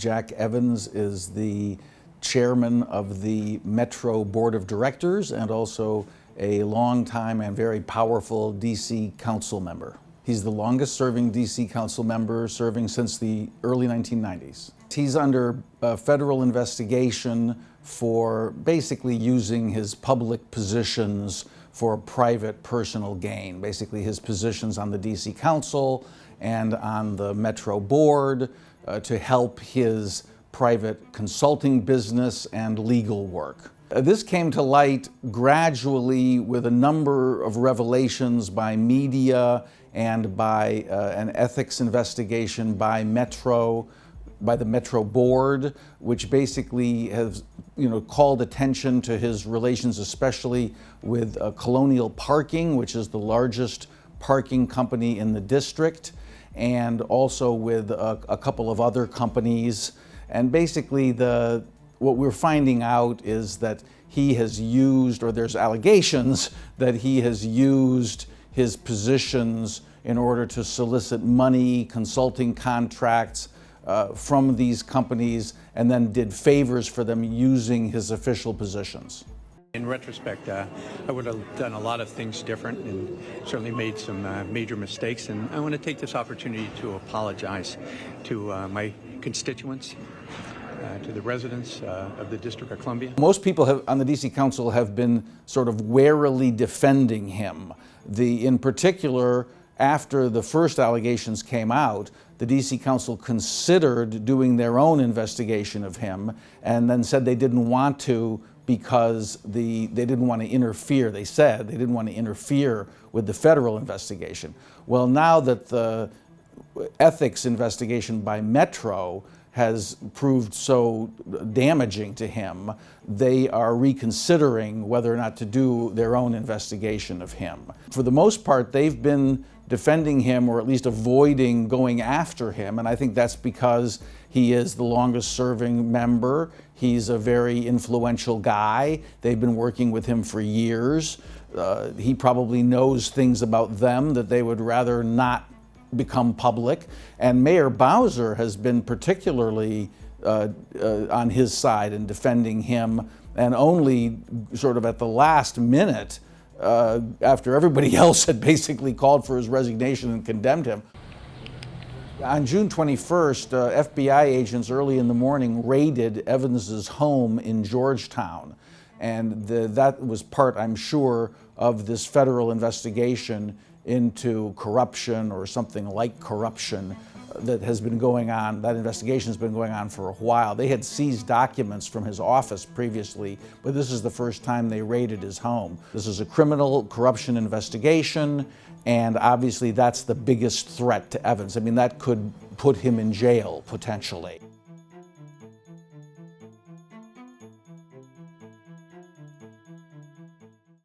Jack Evans is the chairman of the Metro Board of Directors and also a longtime and very powerful DC council member. He's the longest serving DC council member, serving since the early 1990s. He's under federal investigation for basically using his public positions for private personal gain. Basically his positions on the DC Council and on the Metro Board to help his private consulting business and legal work. This came to light gradually with a number of revelations by media and by an ethics investigation by the Metro Board, which basically has called attention to his relations, especially with Colonial Parking, which is the largest parking company in the district, and also with a couple of other companies. And basically what we're finding out is that he has used, or there's allegations that he has used his positions in order to solicit money, consulting contracts from these companies, and then did favors for them using his official positions. In retrospect, I would have done a lot of things different and certainly made some major mistakes. And I want to take this opportunity to apologize to my constituents, to the residents of the District of Columbia. Most people on the DC Council have been sort of warily defending him. In particular, after the first allegations came out, the DC Council considered doing their own investigation of him and then said they didn't want to because they didn't want to interfere. They said they didn't want to interfere with the federal investigation. Well, now that the ethics investigation by Metro has proved so damaging to him, they are reconsidering whether or not to do their own investigation of him. For the most part, they've been defending him, or at least avoiding going after him, and I think that's because he is the longest serving member. He's a very influential guy. They've been working with him for years. He probably knows things about them that they would rather not become public. And Mayor Bowser has been particularly on his side in defending him, and only sort of at the last minute, after everybody else had basically called for his resignation and condemned him. On June 21st, FBI agents early in the morning raided Evans's home in Georgetown. And that was part, I'm sure, of this federal investigation into corruption or something like corruption that has been going on. That investigation has been going on for a while. They had seized documents from his office previously, but this is the first time they raided his home. This is a criminal corruption investigation, and obviously that's the biggest threat to Evans. I mean, that could put him in jail, potentially.